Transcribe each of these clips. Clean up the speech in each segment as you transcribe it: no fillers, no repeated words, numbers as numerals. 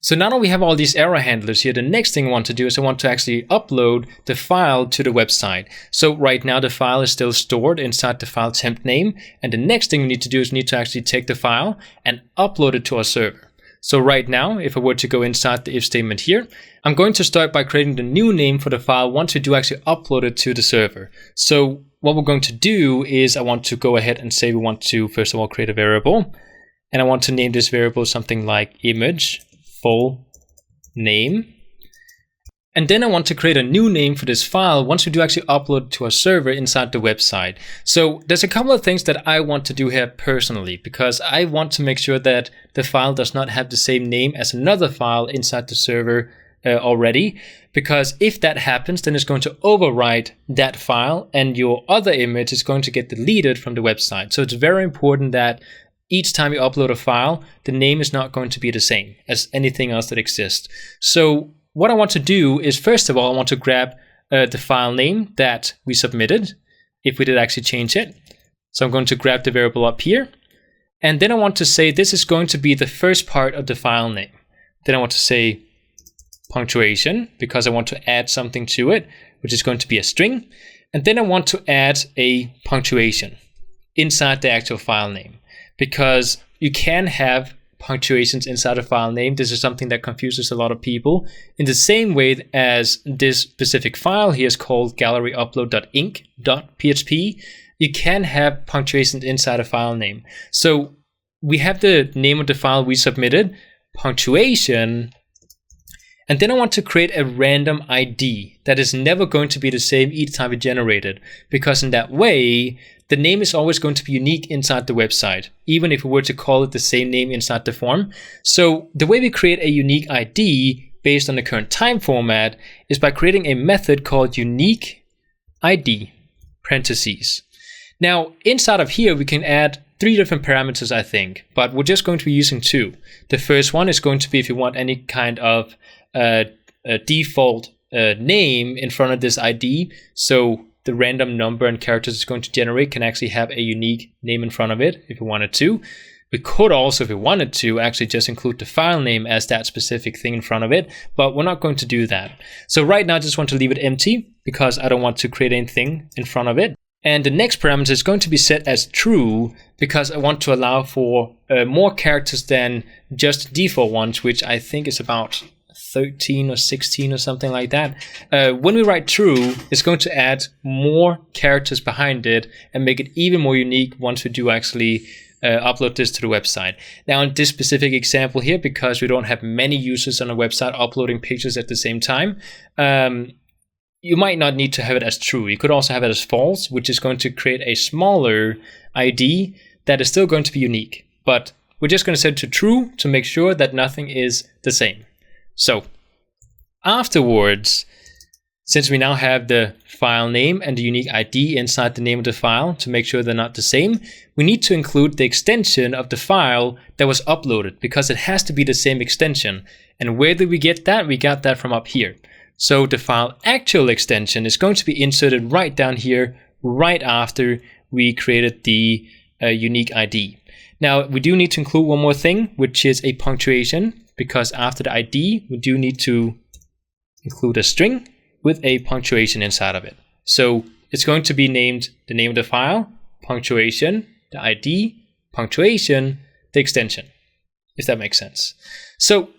So now that we have all these error handlers here, the next thing I want to do is I want to actually upload the file to the website. So right now the file is still stored inside the file temp name. And the next thing we need to do is we need to actually take the file and upload it to our server. So right now, if I were to go inside the if statement here, I'm going to start by creating the new name for the file once we do actually upload it to the server. So what we're going to do is I want to go ahead and say we want to, first of all, create a variable. And I want to name this variable something like image full name. And then I want to create a new name for this file once we do actually upload it to our server inside the website. So there's a couple of things that I want to do here personally, because I want to make sure that the file does not have the same name as another file inside the server already. Because if that happens, then it's going to overwrite that file and your other image is going to get deleted from the website. So it's very important that each time you upload a file, the name is not going to be the same as anything else that exists. So what I want to do is, first of all, I want to grab the file name that we submitted, if we did actually change it. So I'm going to grab the variable up here. And then I want to say this is going to be the first part of the file name. Then I want to say punctuation, because I want to add something to it, which is going to be a string. And then I want to add a punctuation inside the actual file name. Because you can have punctuations inside a file name. This is something that confuses a lot of people. In the same way as this specific file here is called galleryupload.inc.php, you can have punctuations inside a file name. So we have the name of the file we submitted, punctuation, and then I want to create a random ID that is never going to be the same each time we generate it, because in that way, the name is always going to be unique inside the website, even if we were to call it the same name inside the form. So the way we create a unique ID based on the current time format is by creating a method called unique ID parentheses. Now, inside of here, we can add 3 different parameters, I think, but we're just going to be using 2. The first one is going to be if you want any kind of a default name in front of this ID. So the random number and characters it's going to generate can actually have a unique name in front of it if we wanted to. We could also, if we wanted to, actually just include the file name as that specific thing in front of it, but we're not going to do that. So right now I just want to leave it empty because I don't want to create anything in front of it. And the next parameter is going to be set as true because I want to allow for more characters than just default ones, which I think is about 13 or 16 or something like that. When we write true, it's going to add more characters behind it and make it even more unique once we do actually upload this to the website. Now in this specific example here, because we don't have many users on a website uploading pictures at the same time, you might not need to have it as true. You could also have it as false, which is going to create a smaller ID that is still going to be unique. But we're just going to set it to true to make sure that nothing is the same. So afterwards, since we now have the file name and the unique ID inside the name of the file to make sure they're not the same, we need to include the extension of the file that was uploaded because it has to be the same extension. And where did we get that? We got that from up here. So the file actual extension is going to be inserted right down here, right after we created the unique ID. Now we do need to include one more thing, which is a punctuation, because after the ID, we do need to include a string with a punctuation inside of it. So it's going to be named the name of the file, punctuation, the ID, punctuation, the extension, if that makes sense. So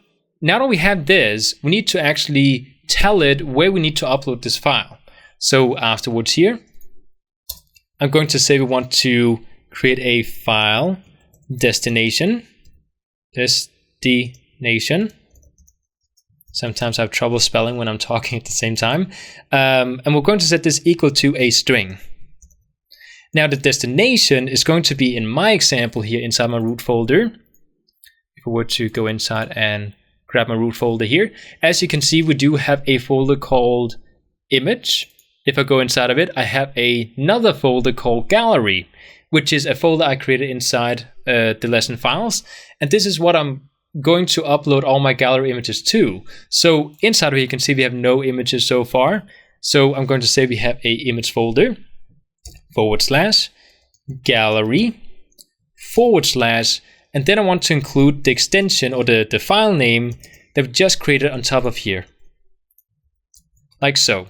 now that we have this, we need to actually tell it where we need to upload this file. So afterwards here, I'm going to say we want to create a file destination. Sometimes I have trouble spelling when I'm talking at the same time. And we're going to set this equal to a string. Now the destination is going to be, in my example here, inside my root folder. If I were to go inside and grab my root folder here, as you can see, we do have a folder called image. If I go inside of it, I have another folder called gallery, which is a folder I created inside the lesson files. And this is what I'm going to upload all my gallery images to. So inside of here, you can see we have no images so far. So I'm going to say we have a image folder / gallery / and then I want to include the extension or the file name that we just created on top of here. Like so.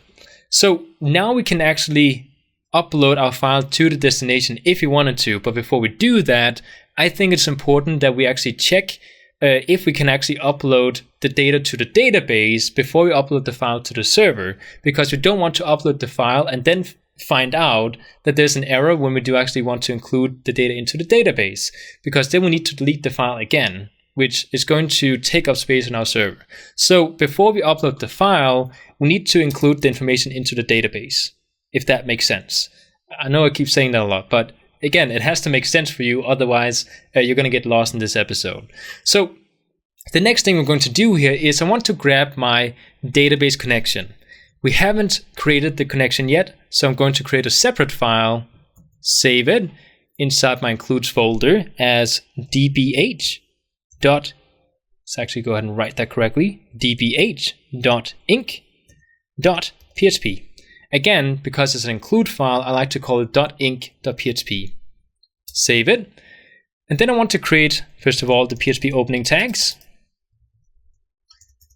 So now we can actually upload our file to the destination if we wanted to. But before we do that, I think it's important that we actually check if we can actually upload the data to the database before we upload the file to the server, because we don't want to upload the file and then find out that there's an error when we do actually want to include the data into the database, because then we need to delete the file again, which is going to take up space on our server. So before we upload the file, we need to include the information into the database, if that makes sense. I know I keep saying that a lot, but again, it has to make sense for you, otherwise you're going to get lost in this episode. So the next thing we're going to do here is I want to grab my database connection. We haven't created the connection yet, so I'm going to create a separate file, save it inside my includes folder as dbh. Let's actually go ahead and write that correctly, dbh.inc.php. Again, because it's an include file, I like to call it .inc.php. Save it. And then I want to create, first of all, the PHP opening tags.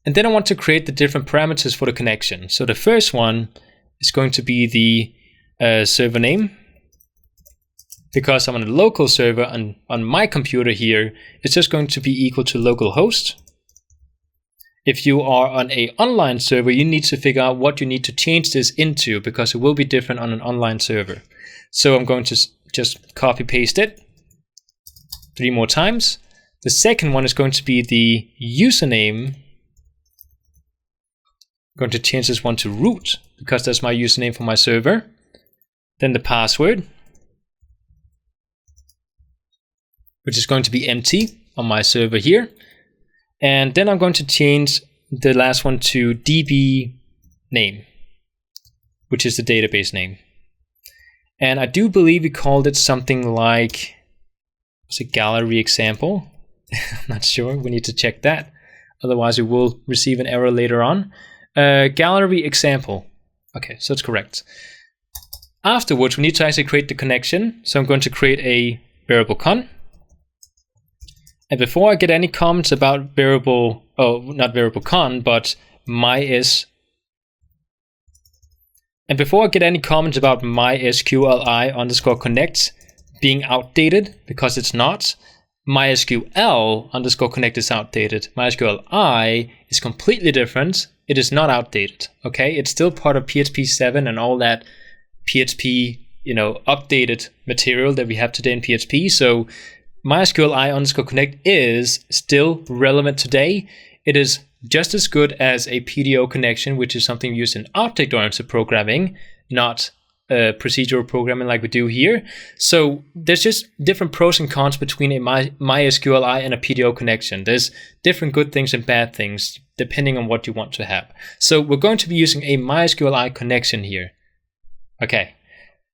And then I want to create the different parameters for the connection. So the first one is going to be the server name. Because I'm on a local server on my computer here, it's just going to be equal to localhost. If you are on an online server, you need to figure out what you need to change this into, because it will be different on an online server. So I'm going to just copy paste it 3 more times. The second one is going to be the username. I'm going to change this one to root, because that's my username for my server. Then the password, which is going to be empty on my server here. And then I'm going to change the last one to db name, which is the database name. And I do believe we called it something like, was it gallery example? I'm not sure, we need to check that. Otherwise we will receive an error later on. Gallery example. Okay, so it's correct. Afterwards, we need to actually create the connection. So I'm going to create a variable con. And before I get any comments about variable, not variable con, but and before I get any comments about mysqli_connect being outdated, because it's not, mysql_connect is outdated. MySQLi is completely different. It is not outdated. Okay, it's still part of PHP 7 and all that PHP, updated material that we have today in PHP. So MySQLi_connect is still relevant today. It is just as good as a PDO connection, which is something used in object-oriented programming, not procedural programming like we do here. So there's just different pros and cons between a MySQLi and a PDO connection. There's different good things and bad things depending on what you want to have. So we're going to be using a MySQLi connection here. Okay,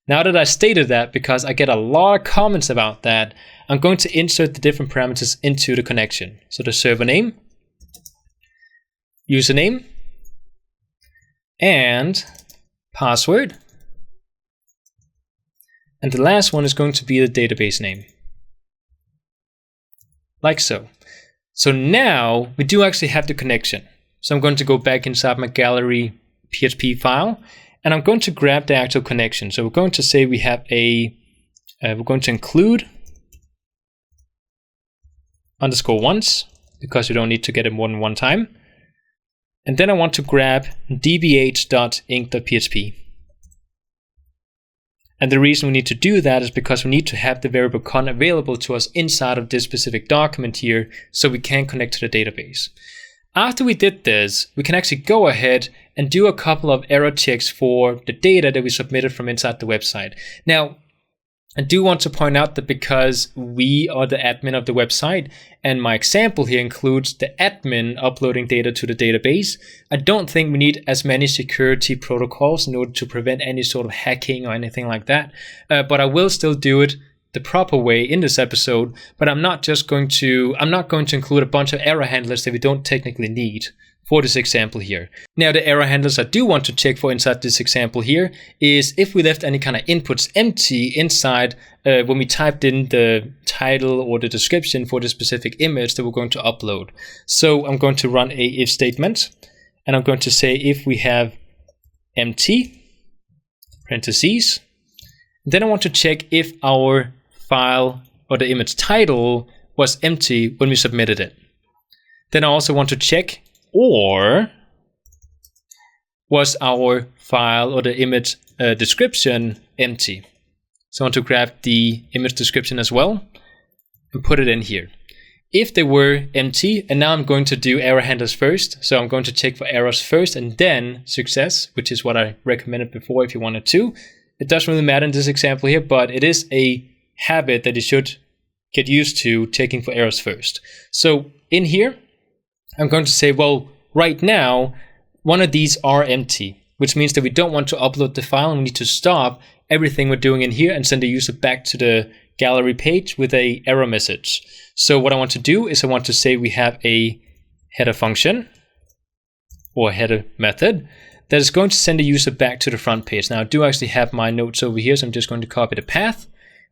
now that I stated that, because I get a lot of comments about that, I'm going to insert the different parameters into the connection. So the server name, username, and password. And the last one is going to be the database name. Like so. So now we do actually have the connection. So I'm going to go back inside my gallery PHP file, and I'm going to grab the actual connection. So we're going to say we have we're going to include _once, because we don't need to get it more than one time. And then I want to grab dbh.inc.php. And the reason we need to do that is because we need to have the variable con available to us inside of this specific document here, so we can connect to the database. After we did this, we can actually go ahead and do a couple of error checks for the data that we submitted from inside the website. Now, I do want to point out that because we are the admin of the website, and my example here includes the admin uploading data to the database, I don't think we need as many security protocols in order to prevent any sort of hacking or anything like that. But I will still do it the proper way in this episode, but I'm not going to include a bunch of error handlers that we don't technically need for this example here. Now, the error handlers I do want to check for inside this example here is if we left any kind of inputs empty inside when we typed in the title or the description for the specific image that we're going to upload. So I'm going to run a if statement, and I'm going to say if we have empty, parentheses, then I want to check if our file or the image title was empty when we submitted it. Then I also want to check, or was our file or the image description empty? So I want to grab the image description as well and put it in here. If they were empty, and now I'm going to do error handlers first. So I'm going to check for errors first and then success, which is what I recommended before if you wanted to. It doesn't really matter in this example here, but it is a habit that you should get used to, checking for errors first. So in here, I'm going to say, well, right now, one of these are empty, which means that we don't want to upload the file, and we need to stop everything we're doing in here and send the user back to the gallery page with a error message. So what I want to do is I want to say we have a header function or header method that is going to send the user back to the front page. Now, I do actually have my notes over here, so I'm just going to copy the path,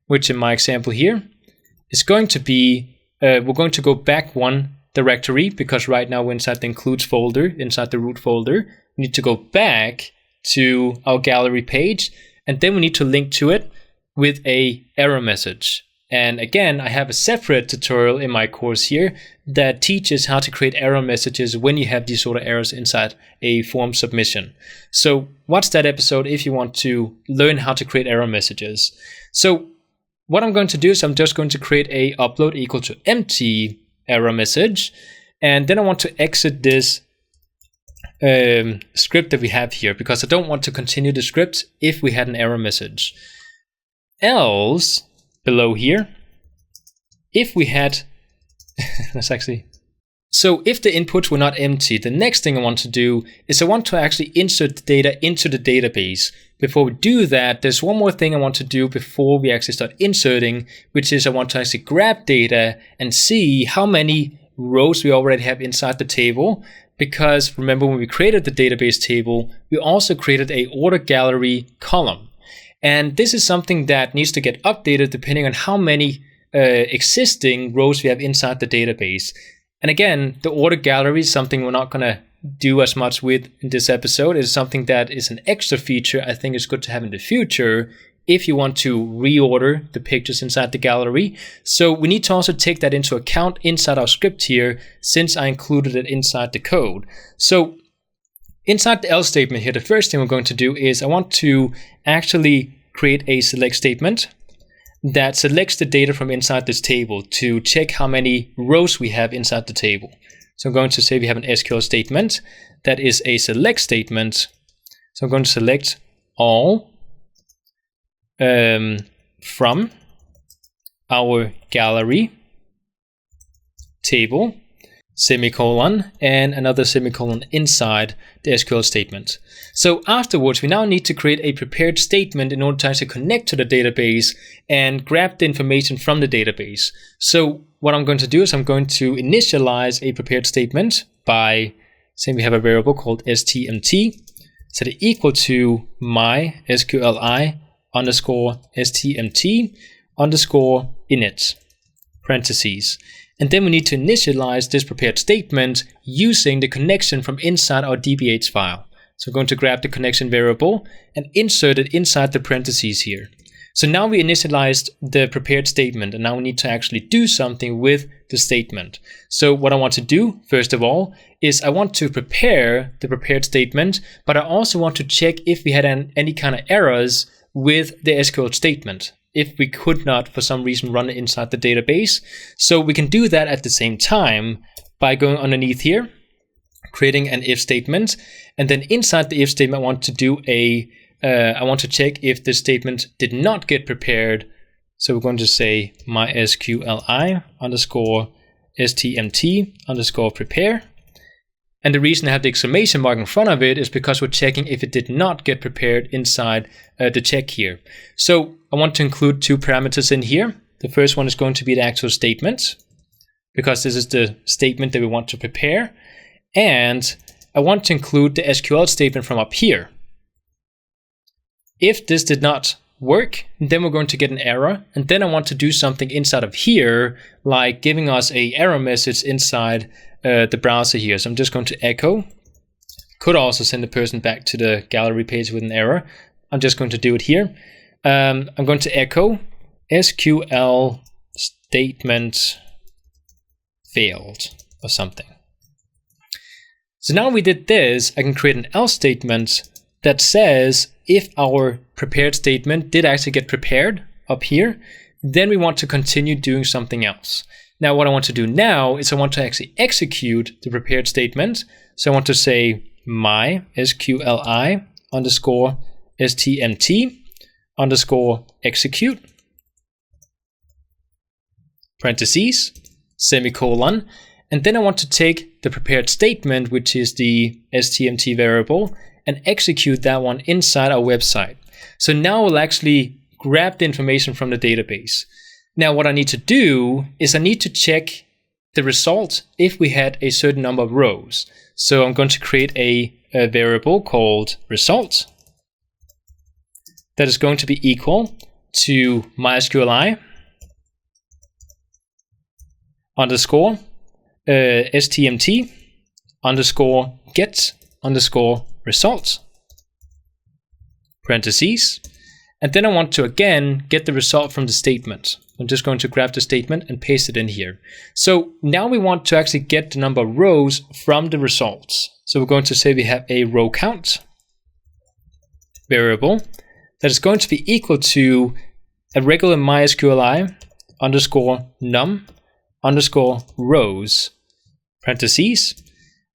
which in my example here is going to be, we're going to go back one directory, because right now we're inside the includes folder, inside the root folder. We need to go back to our gallery page, and then we need to link to it with a error message. And again, I have a separate tutorial in my course here that teaches how to create error messages when you have these sort of errors inside a form submission. So watch that episode if you want to learn how to create error messages. So what I'm going to do is I'm just going to create a upload equal to empty error message, and then I want to exit this script that we have here, because I don't want to continue the script if we had an error message. Else, below here, if we had that's actually, so if the inputs were not empty, the next thing I want to do is I want to actually insert the data into the database. Before we do that, there's one more thing I want to do before we actually start inserting, which is I want to actually grab data and see how many rows we already have inside the table. Because remember, when we created the database table, we also created a order gallery column. And this is something that needs to get updated depending on how many existing rows we have inside the database. And again, the order gallery is something we're not going to do as much with in this episode. It is something that is an extra feature I think is good to have in the future if you want to reorder the pictures inside the gallery. So we need to also take that into account inside our script here, since I included it inside the code. So inside the else statement here, the first thing we're going to do is I want to actually create a select statement that selects the data from inside this table to check how many rows we have inside the table. So I'm going to say we have an SQL statement that is a select statement. So I'm going to select all from our gallery table, semicolon, and another semicolon inside the SQL statement. So afterwards, we now need to create a prepared statement in order to actually connect to the database and grab the information from the database. So what I'm going to do is I'm going to initialize a prepared statement by saying we have a variable called stmt, set it equal to my SQLi underscore stmt underscore init, parentheses. And then we need to initialize this prepared statement using the connection from inside our DBH file. So we're going to grab the connection variable and insert it inside the parentheses here. So now we initialized the prepared statement, and now we need to actually do something with the statement. So what I want to do, first of all, is I want to prepare the prepared statement, but I also want to check if we had any kind of errors with the SQL statement, if we could not for some reason run it inside the database. So we can do that at the same time by going underneath here, creating an if statement, and then inside the if statement I want to do I want to check if the statement did not get prepared. So we're going to say mysqli underscore stmt underscore prepare. And the reason I have the exclamation mark in front of it is because we're checking if it did not get prepared inside the check here. So I want to include 2 parameters in here. The first one is going to be the actual statement, because this is the statement that we want to prepare. And I want to include the SQL statement from up here. If this did not work, then we're going to get an error. And then I want to do something inside of here, like giving us a error message inside the browser here. So I'm just going to echo. Could also send the person back to the gallery page with an error. I'm just going to do it here. I'm going to echo SQL statement failed or something. So now we did this, I can create an else statement that says if our prepared statement did actually get prepared up here, then we want to continue doing something else. Now what I want to do now is I want to actually execute the prepared statement. So I want to say my SQLi underscore stmt underscore execute parentheses semicolon, and then I want to take the prepared statement, which is the stmt variable, and execute that one inside our website. So now we'll actually grab the information from the database. Now what I need to do is I need to check the result if we had a certain number of rows. So I'm going to create a variable called result that is going to be equal to MySQLi underscore stmt underscore get underscore results parentheses, and then I want to again get the result from the statement. I'm just going to grab the statement and paste it in here. So now we want to actually get the number of rows from the results. So we're going to say we have a row count variable that is going to be equal to a regular MySQLi underscore num underscore rows parentheses,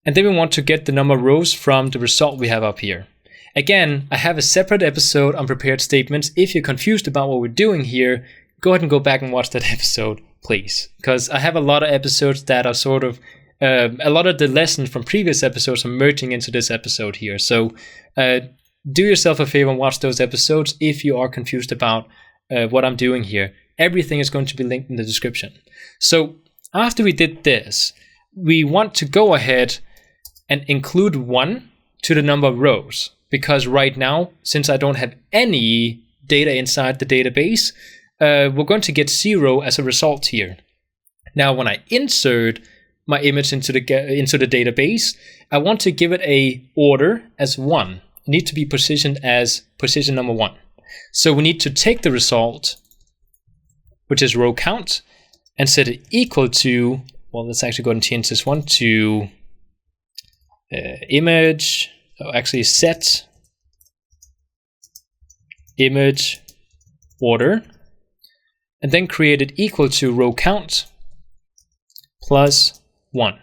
and then we want to get the number of rows from the result we have up here. Again, I have a separate episode on prepared statements. If you're confused about what we're doing here, go ahead and go back and watch that episode, please, because I have a lot of episodes that are sort of a lot of the lessons from previous episodes are merging into this episode here. So do yourself a favor and watch those episodes if you are confused about what I'm doing here. Everything is going to be linked in the description. So after we did this, we want to go ahead and include 1 to the number of rows, because right now, since I don't have any data inside the database, we're going to get 0 as a result here. Now, when I insert my image into the database, I want to give it a order as 1. It needs to be positioned as position number 1. So we need to take the result, which is row count, and set it equal to, well, let's actually go and change this one to image, actually set image order, and then create it equal to row count plus 1.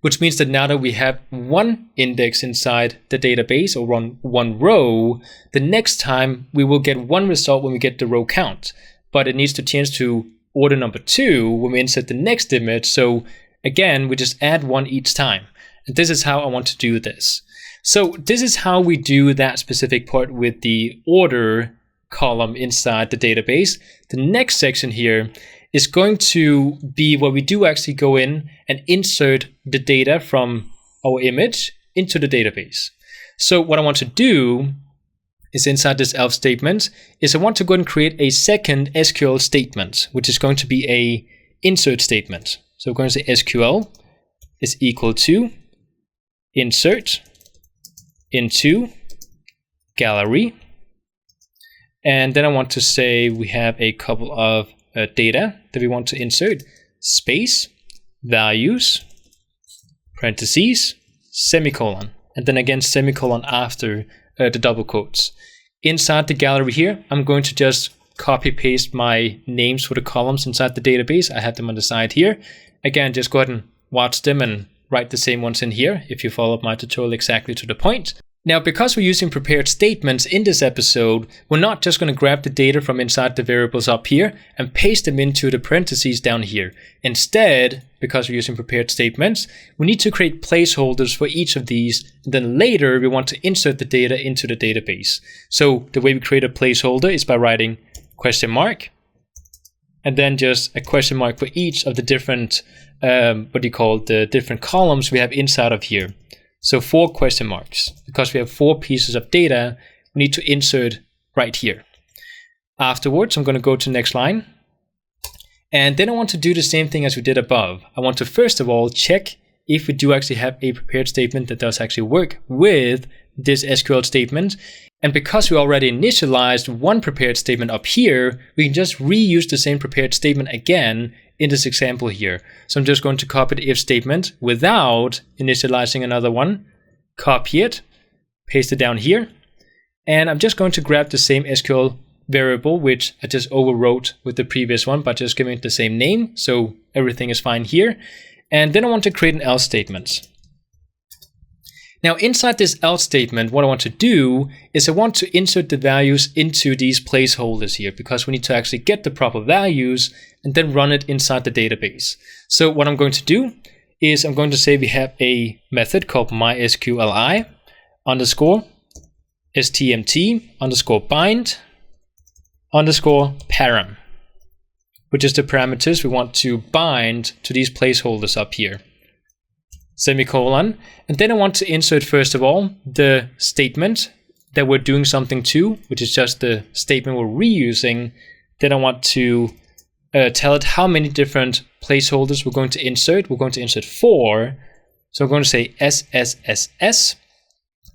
Which means that now that we have 1 index inside the database, or one row, the next time we will get 1 result when we get the row count. But it needs to change to order number 2 when we insert the next image. So again, we just add 1 each time. And this is how I want to do this. So this is how we do that specific part with the order column inside the database. The next section here is going to be where we do actually go in and insert the data from our image into the database. So what I want to do is inside this else statement is I want to go and create a second SQL statement, which is going to be a insert statement. So we're going to say SQL is equal to insert into gallery. And then I want to say we have a couple of data that we want to insert, space, values, parentheses, semicolon, and then again semicolon after the double quotes. Inside the gallery here, I'm going to just copy paste my names for the columns inside the database. I have them on the side here. Again, just go ahead and watch them and write the same ones in here if you followed my tutorial exactly to the point. Now, because we're using prepared statements in this episode, we're not just going to grab the data from inside the variables up here and paste them into the parentheses down here. Instead, because we're using prepared statements, we need to create placeholders for each of these. And then later, we want to insert the data into the database. So the way we create a placeholder is by writing question mark, and then just a question mark for each of the different, the different columns we have inside of here. So 4 question marks, because we have 4 pieces of data we need to insert right here. Afterwards, I'm going to go to the next line. And then I want to do the same thing as we did above. I want to first of all check if we do actually have a prepared statement that does actually work with this SQL statement. And because we already initialized one prepared statement up here, we can just reuse the same prepared statement again in this example here. So I'm just going to copy the if statement without initializing another one, copy it, paste it down here, and I'm just going to grab the same SQL variable, which I just overwrote with the previous one by just giving it the same name, so everything is fine here. And then I want to create an else statement. Now inside this else statement, what I want to do is I want to insert the values into these placeholders here, because we need to actually get the proper values and then run it inside the database. So what I'm going to do is I'm going to say we have a method called mysqli underscore stmt underscore bind underscore param, which is the parameters we want to bind to these placeholders up here. Semicolon, and then I want to insert first of all the statement that we're doing something to, which is just the statement we're reusing. Then I want to tell it how many different placeholders we're going to insert. We're going to insert 4. So I'm going to say SSSS.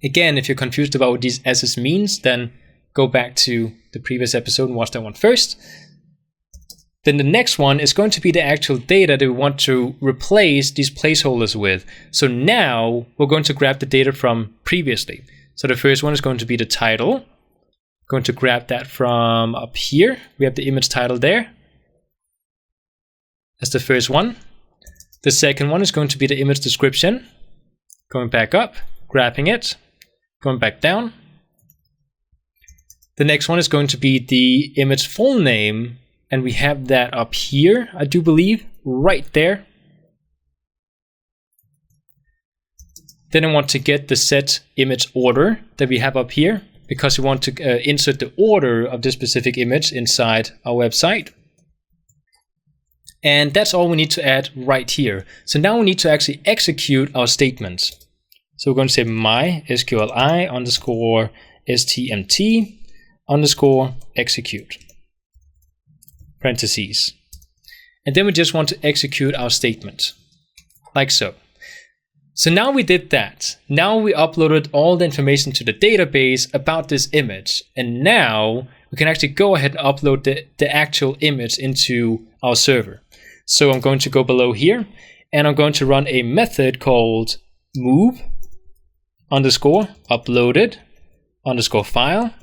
Again, if you're confused about what these S's means, then go back to the previous episode and watch that one first. Then the next one is going to be the actual data that we want to replace these placeholders with. So now we're going to grab the data from previously. So the first one is going to be the title. I'm going to grab that from up here. We have the image title there. That's the first one. The second one is going to be the image description. Going back up, grabbing it, going back down. The next one is going to be the image full name. And we have that up here, I do believe, right there. Then I want to get the set image order that we have up here, because we want to insert the order of this specific image inside our website. And that's all we need to add right here. So now we need to actually execute our statements. So we're going to say mysqli underscore stmt underscore execute. Parentheses. And then we just want to execute our statement, like so. So now we did that. Now we uploaded all the information to the database about this image. And now we can actually go ahead and upload the actual image into our server. So I'm going to go below here, and I'm going to run a method called move underscore uploaded underscore file,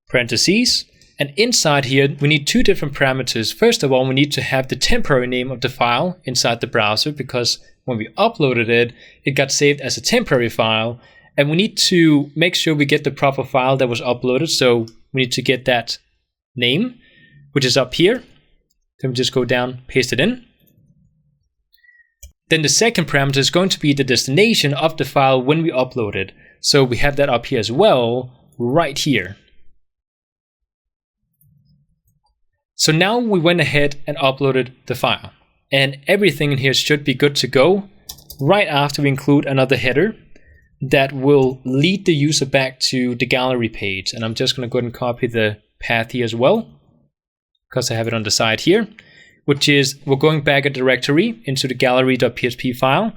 parentheses. And inside here, we need 2 different parameters. First of all, we need to have the temporary name of the file inside the browser, because when we uploaded it, it got saved as a temporary file. And we need to make sure we get the proper file that was uploaded. So we need to get that name, which is up here. Then we just go down, paste it in. Then the second parameter is going to be the destination of the file when we upload it. So we have that up here as well, right here. So now we went ahead and uploaded the file, and everything in here should be good to go right after we include another header that will lead the user back to the gallery page. And I'm just going to go ahead and copy the path here as well, because I have it on the side here, which is we're going back a directory into the gallery.php file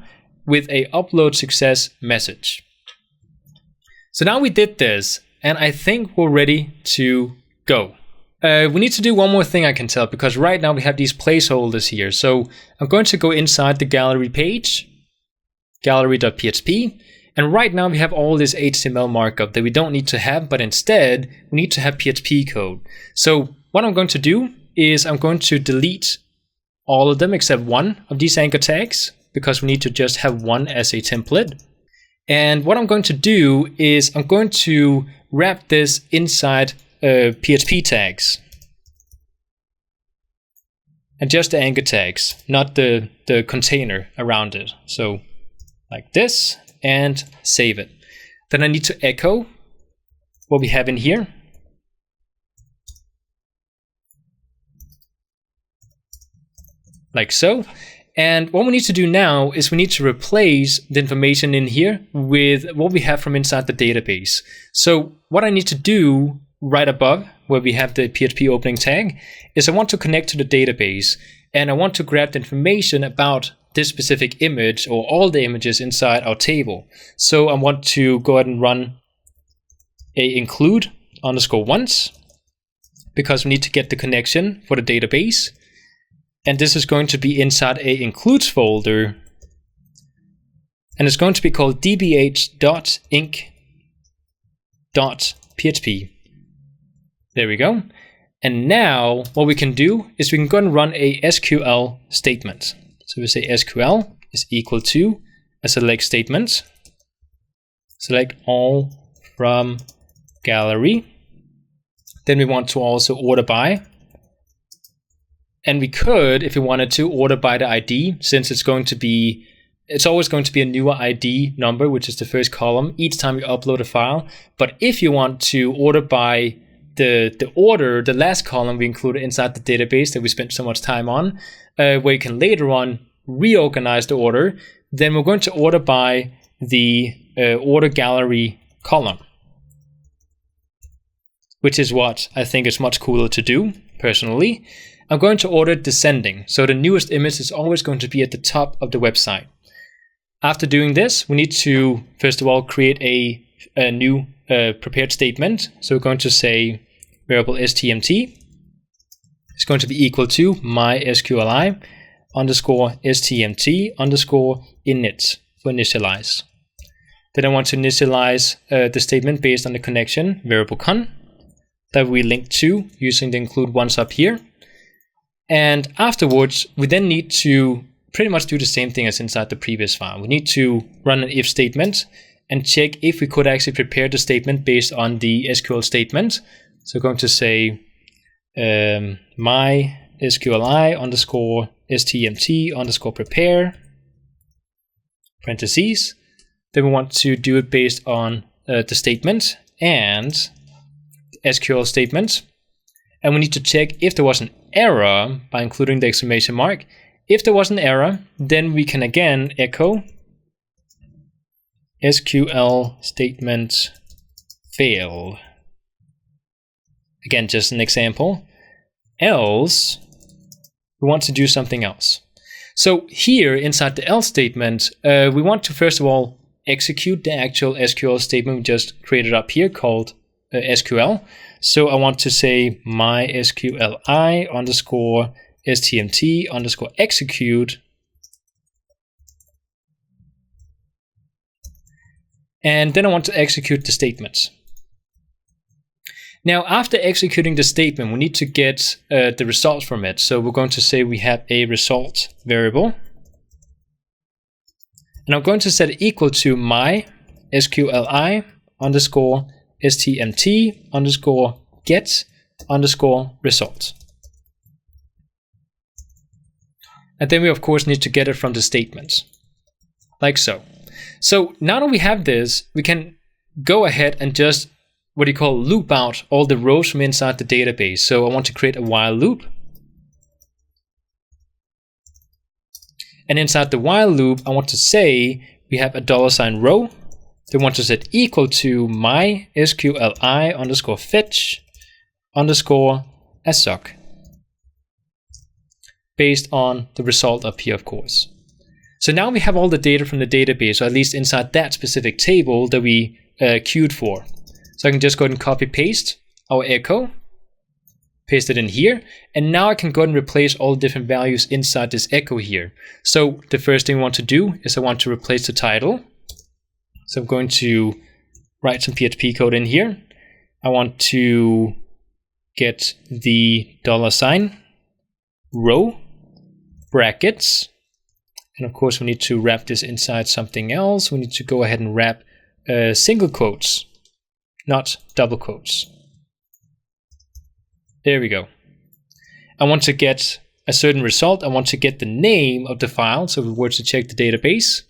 with a upload success message. So now we did this, and I think we're ready to go. We need to do one more thing, I can tell, because right now we have these placeholders here. So I'm going to go inside the gallery page, gallery.php, and right now we have all this HTML markup that we don't need to have, but instead we need to have PHP code. So what I'm going to do is I'm going to delete all of them except one of these anchor tags, because we need to just have one as a template. And what I'm going to do is I'm going to wrap this inside PHP tags. And just the anchor tags, not the container around it. So like this, and save it. Then I need to echo what we have in here. Like so. And what we need to do now is we need to replace the information in here with what we have from inside the database. So what I need to do right above where we have the PHP opening tag is I want to connect to the database, and I want to grab the information about this specific image or all the images inside our table. So I want to go ahead and run a include _once because we need to get the connection for the database. And this is going to be inside a includes folder, and it's going to be called dbh.inc.php. There we go. And now what we can do is we can go and run a SQL statement. So we say SQL is equal to a select statement. Select all from gallery. Then we want to also order by. And we could, if we wanted to, order by the ID, since it's always going to be a newer ID number, which is the first column each time you upload a file. But if you want to order by the order, the last column we included inside the database that we spent so much time on, where you can later on reorganize the order, then we're going to order by the order gallery column, which is what I think is much cooler to do, personally. I'm going to order descending, so the newest image is always going to be at the top of the website. After doing this, we need to, first of all, create a new prepared statement. So we're going to say variable stmt is going to be equal to mysqli _stmt _init for initialize. Then I want to initialize the statement based on the connection variable con that we link to using the include once up here. And afterwards, we then need to pretty much do the same thing as inside the previous file. We need to run an if statement and check if we could actually prepare the statement based on the SQL statement. So we're going to say mysqli _stmt _prepare parentheses. Then we want to do it based on the statement and SQL statement. And we need to check if there was an error by including the exclamation mark. If there was an error, then we can again echo SQL statement failed. Again, just an example. Else, we want to do something else. So here inside the else statement, we want to first of all execute the actual SQL statement we just created up here called SQL. So I want to say mysqli _stmt _execute. And then I want to execute the statements. Now, after executing the statement, we need to get the results from it. So we're going to say we have a result variable. And I'm going to set it equal to mysqli _stmt _get _result. And then we of course need to get it from the statements, like so. So now that we have this, we can go ahead and just loop out all the rows from inside the database. So I want to create a while loop. And inside the while loop, I want to say we have a $row. They want to set equal to mysqli _fetch _assoc based on the result up here, of course. So now we have all the data from the database, or at least inside that specific table that we queued for. So I can just go ahead and copy paste our echo, paste it in here, and now I can go ahead and replace all the different values inside this echo here. So the first thing I want to do is I want to replace the title. So I'm going to write some PHP code in here. I want to get the $, row, brackets, And of course, we need to wrap this inside something else. We need to go ahead and wrap single quotes, not double quotes. There we go. I want to get a certain result. I want to get the name of the file. So if we were to check the database,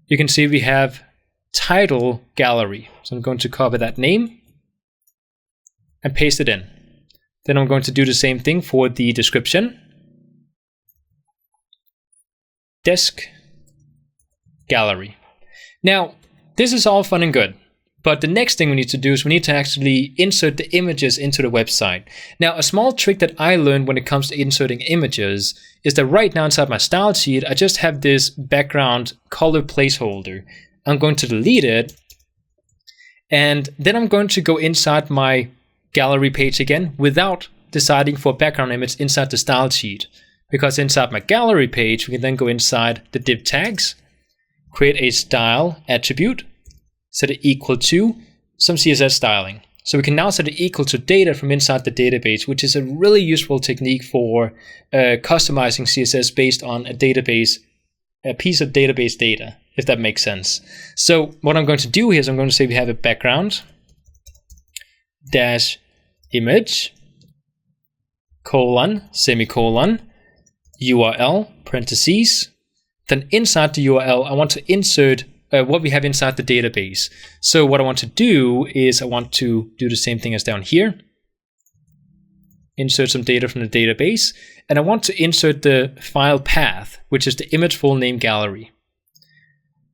you can see we have title gallery. So I'm going to copy that name and paste it in. Then I'm going to do the same thing for the description. Desk gallery. Now, this is all fun and good, but the next thing we need to do is we need to actually insert the images into the website. Now, a small trick that I learned when it comes to inserting images is that right now inside my style sheet, I just have this background color placeholder. I'm going to delete it, and then I'm going to go inside my gallery page again without deciding for background image inside the style sheet. Because inside my gallery page, we can then go inside the div tags, create a style attribute, set it equal to some CSS styling. So we can now set it equal to data from inside the database, which is a really useful technique for customizing CSS based on a database, a piece of database data, if that makes sense. So what I'm going to do here is I'm going to say we have a background dash image colon semicolon URL parentheses. Then inside the URL, I want to insert what we have inside the database. So what I want to do is I want to do the same thing as down here. Insert some data from the database. And I want to insert the file path, which is the image full name gallery.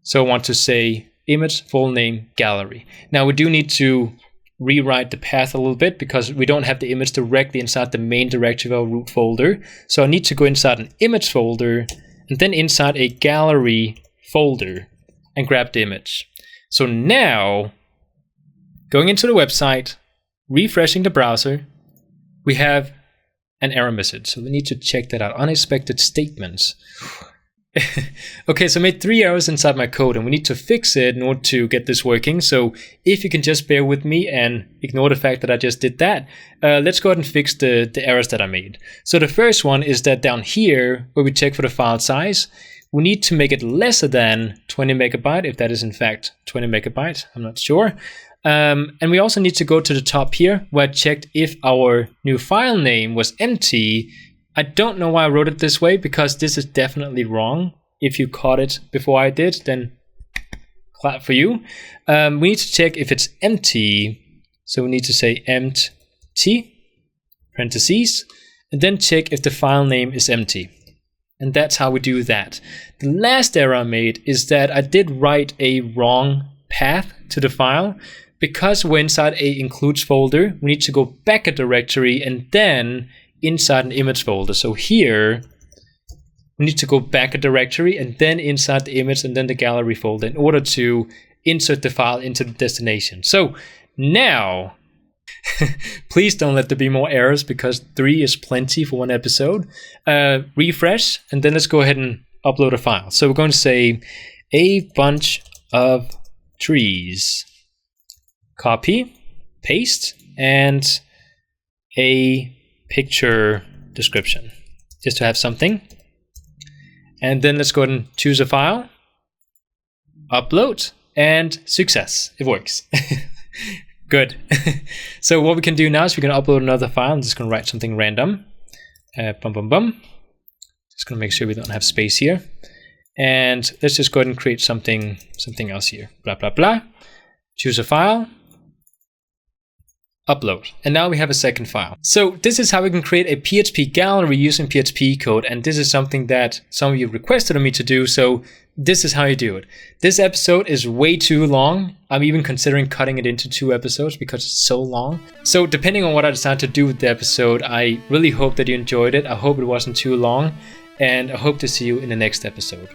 So I want to say image full name gallery. Now we do need to rewrite the path a little bit because we don't have the image directly inside the main directory of our root folder. So I need to go inside an image folder and then inside a gallery folder and grab the image. So now, going into the website, refreshing the browser, we have an error message. So we need to check that out. Unexpected statements. Okay, so I made 3 errors inside my code and we need to fix it in order to get this working. So if you can just bear with me and ignore the fact that I just did that, let's go ahead and fix the errors that I made. So the first one is that down here, where we check for the file size, we need to make it lesser than 20 megabyte, if that is in fact 20 megabyte, I'm not sure. And we also need to go to the top here where I checked if our new file name was empty. I don't know why I wrote it this way because this is definitely wrong. If you caught it before I did, then clap for you. We need to check if it's empty. So we need to say empty, parentheses, and then check if the file name is empty. And that's how we do that. The last error I made is that I did write a wrong path to the file. Because we're inside a includes folder, we need to go back a directory and then inside an image folder. So here, we need to go back a directory and then inside the image and then the gallery folder in order to insert the file into the destination. So now, please don't let there be more errors because 3 is plenty for one episode. Refresh, and then let's go ahead and upload a file. So we're going to say a bunch of trees. Copy, paste, and a picture description, just to have something. And then let's go ahead and choose a file, upload, and success, it works. Good. So what we can do now is we can upload another file. I'm just going to write something random. Just going to make sure we don't have space here. And let's just go ahead and create something else here. Blah, blah, blah. Choose a file. Upload. And now we have a second file. So this is how we can create a PHP gallery using PHP code. And this is something that some of you requested of me to do. So this is how you do it. This episode is way too long. I'm even considering cutting it into 2 episodes because it's so long. So depending on what I decide to do with the episode, I really hope that you enjoyed it. I hope it wasn't too long. And I hope to see you in the next episode.